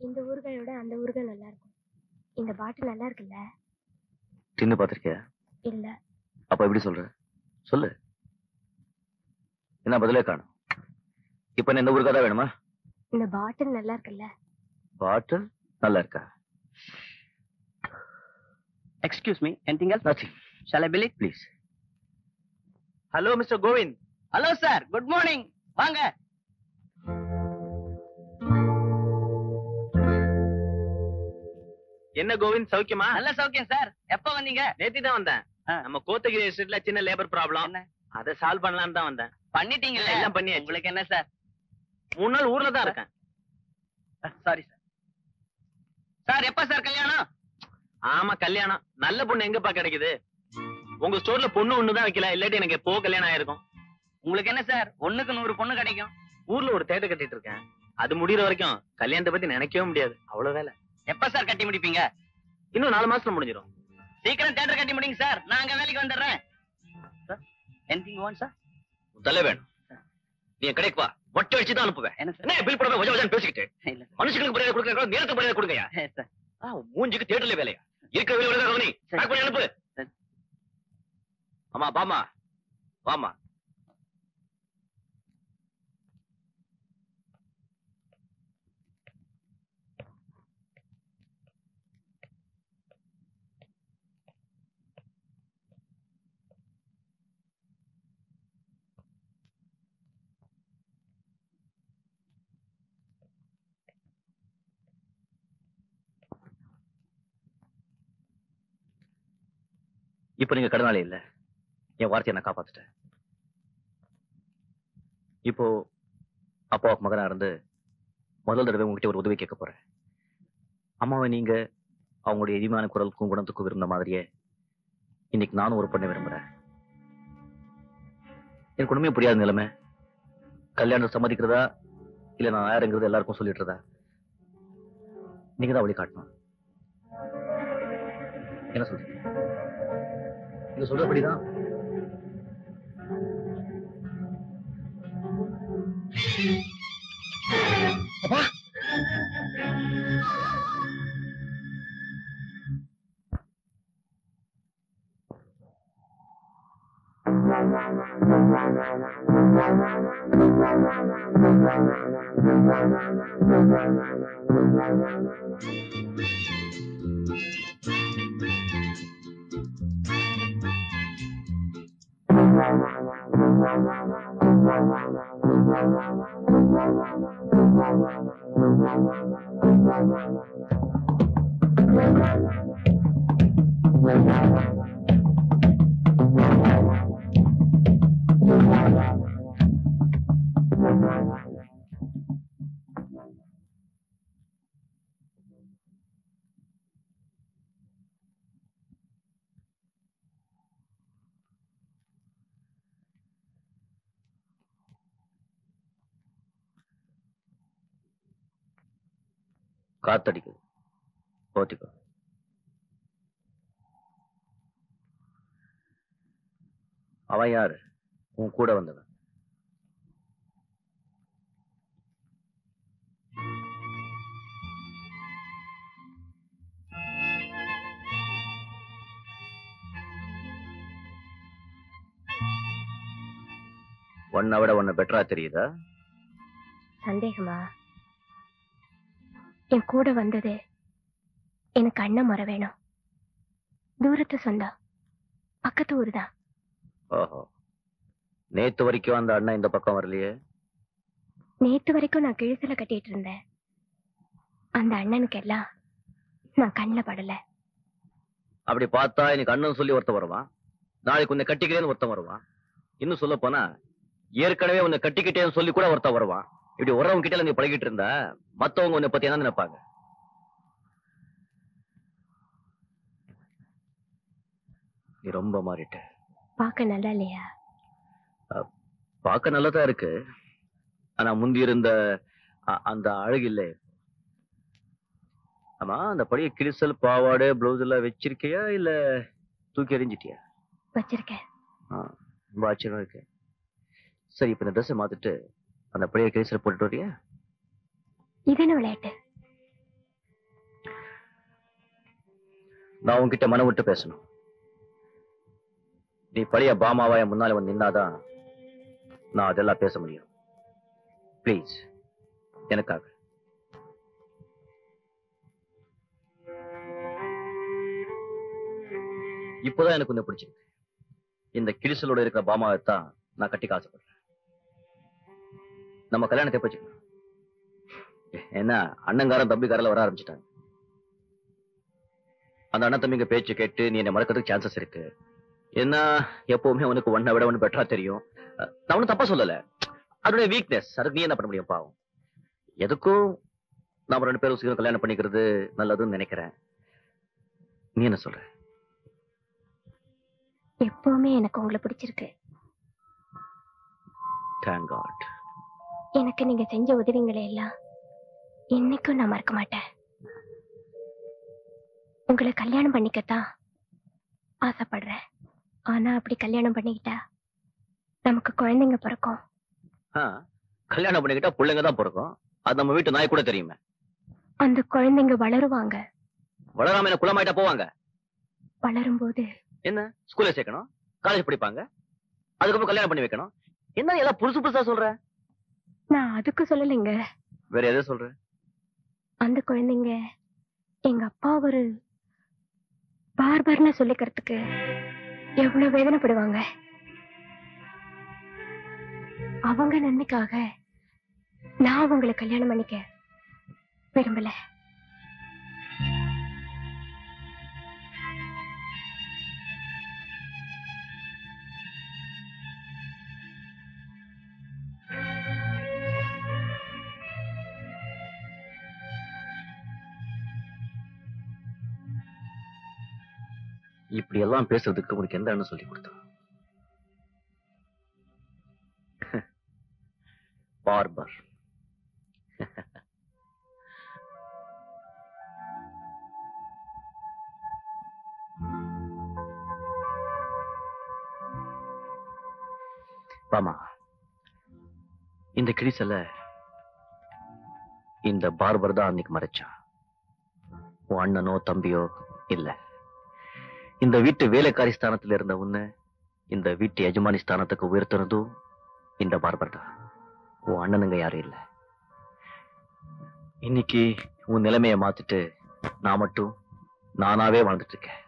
இந்த ஊறுகாயோட அந்த ஊறுகாய் நல்லா இருக்கும். இந்த பாட்டில் நல்லா இருக்குல்ல? தின்னு பாத்திருக்கியா? இல்ல. அப்ப எப்படி சொல்ற? சொல்லு. என்ன பதிலே காணும்? இப்ப என்ன ஊறுகாய் தான் வேணுமா? இந்த பாட்டில் நல்லா இருக்குல்ல? பாட்டில் நல்லா இருக்கா? Excuse me, anything else? Nothing. Shall I bill it? Please. Hello, Mr. Govind. Hello, sir. Good morning. வாங்க. என்ன கோவிந்த், சௌக்கியமா? நல்ல சௌக்கியம் சார். எப்ப வந்தீங்க? நேத்தி தான் வந்தேன். நம்ம கோத்தகிரி எஸ்டேட்ல சின்ன லேபர் ப்ராப்ளம், என்ன? அதை சால்வ் பண்ணலாம்னு தான் வந்தேன். பண்ணிட்டீங்களா? எல்லாம் பண்ணியாச்சு. உங்களுக்கு என்ன சார்? 3 நாள் ஊர்ல தான் இருக்கேன். Sorry sir. சார் எப்ப சார் கல்யாணம்? ஆமா, கல்யாணம். நல்ல பொண்ணு எங்கப்பா கிடைக்குது? உங்க ஸ்டோர்ல பொண்ணு ஒண்ணுதான் வைக்கல, இல்லாட்டி எனக்கு எப்போ கல்யாணம் ஆயிருக்கும். உங்களுக்கு என்ன சார், 1க்கு 100 பொண்ணு கிடைக்கும். ஊர்ல ஒரு தேட்டர் கட்டிட்டு இருக்கேன். அது முடியற வரைக்கும் கல்யாணத்தை பத்தி நினைக்கவே முடியாது. அவ்வளவு வேலை. எப்ப சார் கட்டி முடிப்பீங்க? இன்னும் 4 மாசத்துல முடிஞ்சிடும். சீக்கிரம் தேட்டர் கட்டி முடிங்க சார். நான் அங்க வேலைக்கு வந்துடுறேன். Sir anything you want sir? தலை வேணும். நீ என் கடைக்கு வா, மொட்டை வச்சு தான் அனுப்புவேன். என்ன சார்? என்ன பில் போடாம வஜா வஜான்னு பேசிக்கிட்டு? இல்ல மனுஷங்களுக்கு மரியாதை கொடுக்கறதுக்கு நேரத்துக்கு மரியாதை கொடுங்கயா. சார். மூஞ்சிக்கு தேட்டர்ல வேலையா? இருக்கிற வேலை வேலை கவனி. பேக் பண்ணி அனுப்பு. ஆமா, பாமா வாமா. இப்ப நீங்க கடனாளி இல்ல. என் வார்த்தையை நான் காப்பாத்துட்டேன். இப்போ அப்பாவுக்கு மகனா இருந்து முதல் தடவை உங்ககிட்ட ஒரு உதவி கேட்க போறேன். அம்மாவை நீங்க அவங்களுடைய இனிமையான குரலுக்கும் குணத்துக்கும் விரும்பின மாதிரியே இன்னைக்கு நானும் ஒரு பொண்ணை விரும்புறேன். எனக்கு ஒண்ணுமே புரியாத நிலைமை. கல்யாணம் சம்மதிக்கிறதா இல்ல நான் யாருங்கிறது எல்லாருக்கும் சொல்லிட்டுறதா? நீங்க தான் வழி காட்டணும். என்ன சொல்றீங்க? நீங்க சொல்றபடிதான். அப்பா, காத்தடிக்குது. போத்திக்கோ. அவன் யாரு? உன் கூட வந்தவன். உன்னை விட உன்னை பெட்டரா தெரியுதா? சந்தேகமா? என் கூட வந்தது எனக்கு அண்ணன் முறை வேணும். தூரத்து சொந்தம், பக்கத்து ஊர் தான். ஓஹோ, நேத்து வரைக்கும் அந்த அண்ணன் இந்த பக்கம் வரலையே? நேத்து வரைக்கும் நான் கிழிசல கட்டிட்டு இருந்தேன். அந்த அண்ணனுக்கு எல்லாம் நான் கண்ணில் படல. அப்படி பார்த்தா எனக்கு அண்ணன் சொல்லி ஒருத்தன் வருவான், நாளைக்கு உன்னை கட்டிக்கிறேன்னு ஒருத்தன் வருவான், இன்னும் சொல்ல போனா ஏற்கனவே உன்னை கட்டிக்கிட்டேன்னு சொல்லி கூட ஒருத்தன் வருவான். இப்படி உறவங்க கிட்ட நீ பழகிட்டு இருந்தா மத்தவங்க உன்னை பத்தி என்ன நினைப்பாங்க? நீ ரொம்ப மாறிட்ட. பார்க்க நல்லா இல்லையா? பார்க்க நல்லதா இருக்கு, ஆனா முந்தி இருந்த அந்த அழகு இல்லை. ஆமா, அந்த பழைய கிழிசல் பாவாடை பிளவுஸ் எல்லாம் வச்சிருக்கியா இல்ல தூக்கி எறிஞ்சிட்டியா? வச்சிருக்கேன். ரொம்ப ஆச்சரியமா இருக்கு. சரி, இப்ப இந்த ட்ரெஸ் மாத்திட்டு அந்த பழைய கிழிசல் போட்டுட்டு வரியா? இது என்ன விளையாட்டு? நான் உன்கிட்ட மனம் விட்டு பேசணும். நீ பழைய பாமாவா என் முன்னால வந்து நின்னாதான் நான் அதெல்லாம் பேச முடியும். ப்ளீஸ், எனக்காக. இப்போதான் எனக்கு கொஞ்சம் பிடிச்சிருக்கு. இந்த கிழிசலோட இருக்கிற பாமாவை தான் நான் கட்டிக்க ஆசைப்படுறேன். நம்ம கல்யாணத்தை எப்ப வச்சுக்கலாம்? என்ன அண்ணங்காரன் தம்பிக்காரில் வர ஆரம்பிச்சுட்டாங்க. அந்த அண்ணன் தம்பிங்க பேச்சு கேட்டு நீ என்ன மறக்கிறதுக்கு சான்சஸ் இருக்கு. என்ன எப்பவுமே உனக்கு ஒன்னை விட ஒன்று பெட்டரா தெரியும். நான் ஒன்னும் தப்பா சொல்லல, அதோட வீக்னஸ். அதுக்கு நீ என்ன பண்ண முடியும் பாவம். எதுக்கும் நாம 2 பேரும் சீக்கிரம் கல்யாணம் பண்ணிக்கிறது நல்லதுன்னு நினைக்கிறேன். நீ என்ன சொல்ற? எப்பவுமே எனக்கு உங்களை பிடிச்சிருக்கு. Thank God. எனக்கு நீங்க செஞ்ச உதவிங்களை எல்லாம் என்னைக்கும் நான் மறக்க மாட்டேன். உங்களை கல்யாணம் பண்ணிக்கத்தான் ஆசைப்படுறேன். ஆனா அப்படி கல்யாணம் பண்ணிக்கிட்டா நமக்கு குழந்தைங்க பிறக்கும். கல்யாணம் பண்ணிக்கிட்டா பிள்ளைங்க தான் பிறக்கும். அது நம்ம வீட்டு நாய் கூட தெரியுமே. அந்த குழந்தைங்க வளருவாங்க. வளராம என்ன குளமாயிட்டா போவாங்க? வளரும்போது என்ன ஸ்கூல்ல சேர்க்கணும், காலேஜ் படிப்பாங்க, அதுக்கப்புறம் கல்யாணம் பண்ணி வைக்கணும். என்ன எல்லாம் புதுசு புதுசா சொல்ற? நான் அதுக்கு சொல்லலைங்க. வேற எதை சொல்ற? அந்த குழந்தைங்க எங்க அப்பா ஒரு பார்பர்னு சொல்லிக்கிறதுக்கு எவ்வளவு வேதனைப்படுவாங்க. அவங்க நன்மைக்காக நான் அவங்களை கல்யாணம் பண்ணிக்க விரும்பல. இப்படி எல்லாம் பேசுறதுக்கு உனக்கு எந்த அண்ணன் சொல்லி கொடுத்தா? பார்பர். பாமா, இந்த கிழிசல இந்த பார்பர் தான் அன்னைக்கு மறைச்சான். உன் அண்ணனோ தம்பியோ இல்ல. இந்த வீட்டு வேலைக்காரி ஸ்தானத்துல இருந்த உன்னை இந்த வீட்டு எஜமானி ஸ்தானத்துக்கு உயர்த்தினதும் இந்த பார்பர் தான். உன் அண்ணனுங்க யாரும் இல்ல. இன்னைக்கு உன் நிலைமையை மாத்திட்டு நான் மட்டும் நானாவே வாழ்ந்துட்டு இருக்கேன்.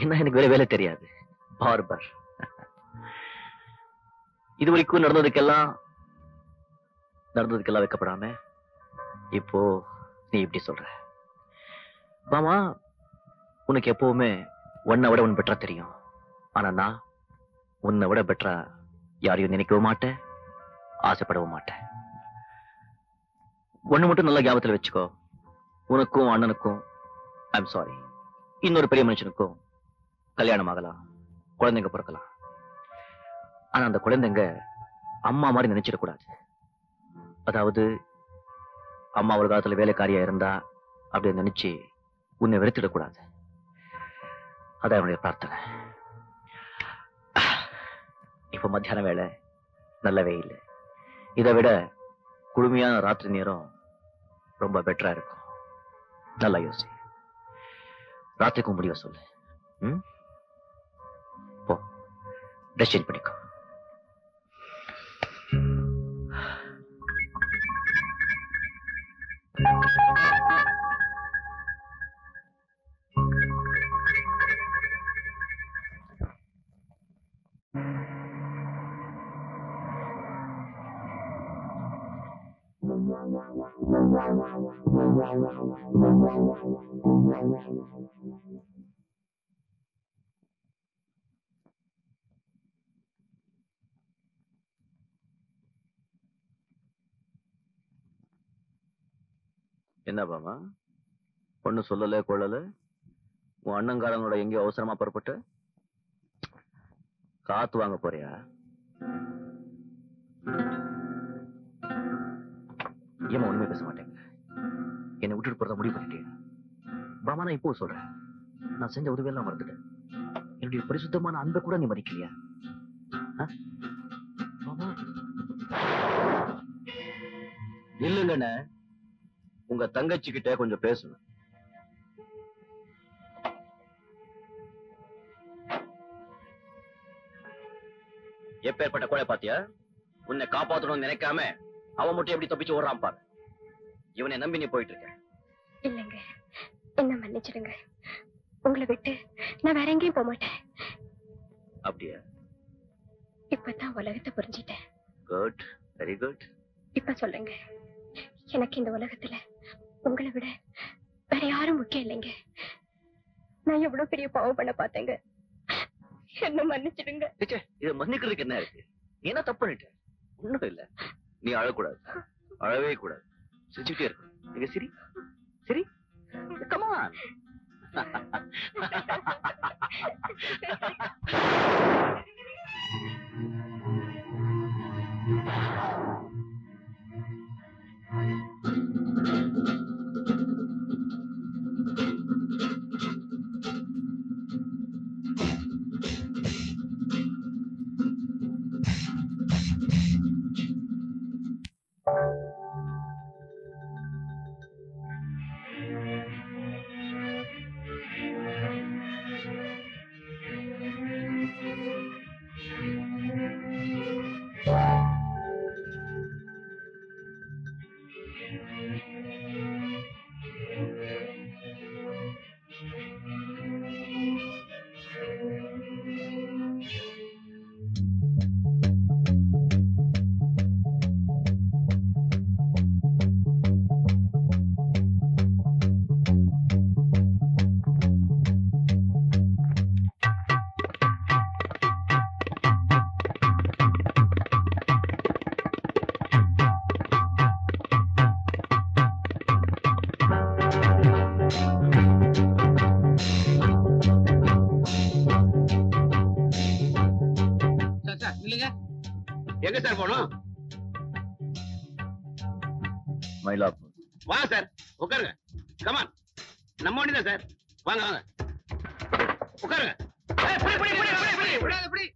என்ன எனக்கு வேற வேலை தெரியாது. பார்பர். இது வரைக்கும் நடந்ததுக்கெல்லாம் வைக்கப்படாம இப்போ நீ இப்படி சொல்ற. மாமா, உனக்கு எப்பவுமே உன்னை விட ஒன்னு பெட்டரா தெரியும். ஆனா நான் உன்னை விட பெட்டரா யாரையும் நினைக்கவும் மாட்டேன், ஆசைப்படவும் மாட்டேன். ஒண்ணு மட்டும் நல்ல ஞாபகத்துல வச்சுக்கோ. உனக்கும் அண்ணனுக்கும் ஐம் சாரி, இன்னொரு பெரிய மனுஷனுக்கும் கல்யாணம் ஆகலாம், குழந்தைங்க பிறக்கலாம். ஆனா அந்த குழந்தைங்க அம்மா மாதிரி நினைச்சிடக்கூடாது. அதாவது அம்மா ஒரு காலத்துல வேலைக்காரியா இருந்தா அப்படின்னு நினைச்சு உன்னை வெறுத்திடக்கூடாது. அதான் என்னுடைய பிரார்த்தனை. இப்ப மத்தியான வேலை, நல்ல வெயில். இதை விட குளுமையான ராத்திரி நேரம் ரொம்ப பெட்டரா இருக்கும். நல்லா யோசி. ராத்திரிக்கும் முடிவை சொல்லு. போ, ட்ரெஸ் சேஞ்ச் பண்ணிக்கோ. என்ன பாமா, ஒண்ணு சொல்லல கொள்ளல? உன் அண்ணங்காரனோட எங்கேயோ அவசரமா புறப்பட்டு காத்து வாங்க போறியா? ஏமா ஒண்ணுமே பேச மாட்டேங்க? என்னை விட்டுட்டு போறத முடிவு பண்ணிட்டேன். பாமா, நான் இப்போ சொல்றேன், நான் செஞ்ச உதவியெல்லாம் மறந்துட்டேன். என்னுடைய பரிசுத்தமான அன்பை கூட நீ மதிக்கலையா? பாமா, இல்லைங்கண்ணே, உங்க தங்கச்சி கிட்ட கொஞ்சம் பேசணும். எப்பேற்பட்ட கொலை பாத்தியா? உன்னை காப்பாத்தணும்னு நினைக்காம அவன் மட்டும் எப்படி தப்பிச்சு ஓடுறான் பாரு. இவனை நம்பி நீ போயிட்டு இருக்க. இல்லைங்க, என்ன மன்னிச்சிடுங்க. உங்களை விட்டு நான் வேற எங்கேயும் போக மாட்டேன். அப்படியா? இப்பதான் உலகத்தை புரிஞ்சிட்டேன். Good, very good. இப்ப சொல்லுங்க, எனக்கு இந்த உலகத்துல உங்களை விட வேற யாரும் முக்கியம் இல்லைங்க. நான் எவ்வளவு பெரிய பாவம் பண்ண பார்த்தேங்க. என்ன மன்னிச்சிடுங்க. இதை மன்னிக்கிறதுக்கு என்ன இருக்கு? நீ என்ன தப்பு பண்ணிட்ட? ஒண்ணும் இல்ல. நீ அழக்கூடாது, அழவே கூடாது, சிரிச்சுட்டே இருக்கும். நீங்க சிரி சிரி, கமான். எங்க சார் போகணும்? மயிலாப்பூர். வாங்க சார், உட்காருங்க. கமான், நம்ம வண்டி தான் சார். வாங்க வாங்க, உட்காருங்க.